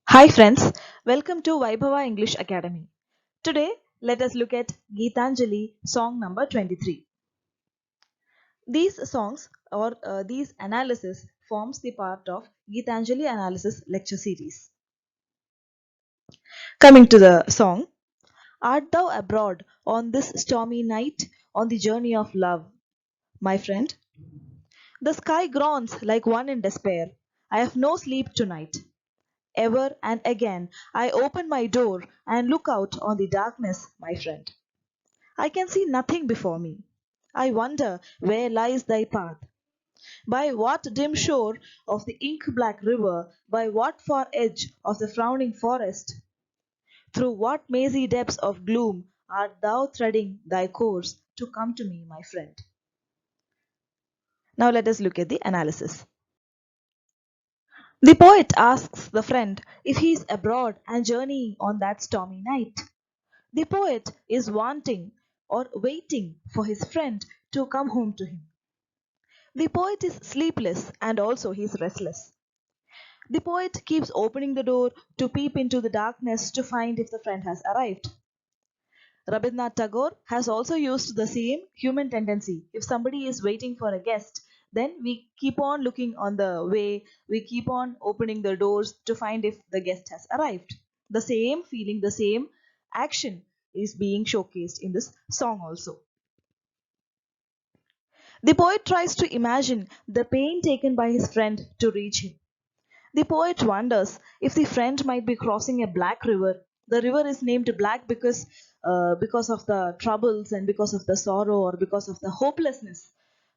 Hi friends, welcome to Vaibhava English Academy. Today, let us look at Gitanjali song number 23. These songs or these analysis forms the part of Gitanjali analysis lecture series. Coming to the song, art thou abroad on this stormy night on the journey of love, my friend? The sky groans like one in despair. I have no sleep tonight. Ever and again I open my door and look out on the darkness, my friend. I can see nothing before me. I wonder where lies thy path. By what dim shore of the ink black river, by what far edge of the frowning forest, through what mazy depths of gloom art thou threading thy course to come to me, my friend? Now let us look at the analysis. The poet asks the friend if he is abroad and journeying on that stormy night. The poet is wanting or waiting for his friend to come home to him. The poet is sleepless and also he is restless. The poet keeps opening the door to peep into the darkness to find if the friend has arrived. Rabindranath Tagore has also used the same human tendency. If somebody is waiting for a guest, then we keep on looking on the way, we keep on opening the doors to find if the guest has arrived. The same feeling, the same action is being showcased in this song also. The poet tries to imagine the pain taken by his friend to reach him. The poet wonders if the friend might be crossing a black river. The river is named black because of the troubles and because of the sorrow or because of the hopelessness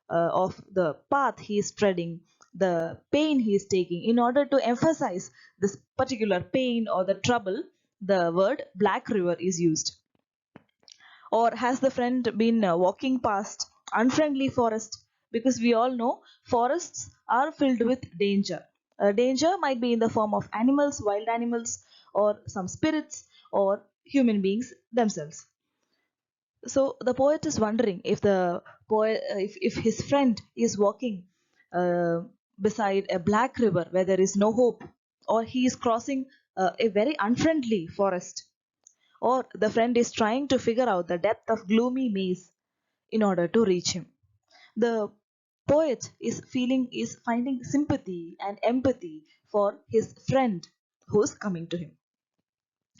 of the path he is treading, the pain he is taking. In order to emphasize this particular pain or the trouble, the word black river is used. Or has the friend been walking past unfriendly forest? Because we all know forests are filled with danger. Danger might be in the form of animals, wild animals, or some spirits, or human beings themselves. So the poet is wondering if if his friend is walking uh, beside a black river where there is no hope, or he is crossing a very unfriendly forest, or the friend is trying to figure out the depth of gloomy maze in order to reach him. The poet is finding sympathy and empathy for his friend who's coming to him.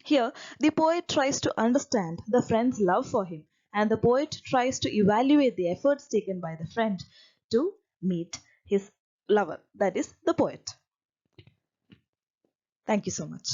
Here, the poet tries to understand the friend's love for him, and the poet tries to evaluate the efforts taken by the friend to meet his lover, that is, the poet. Thank you so much.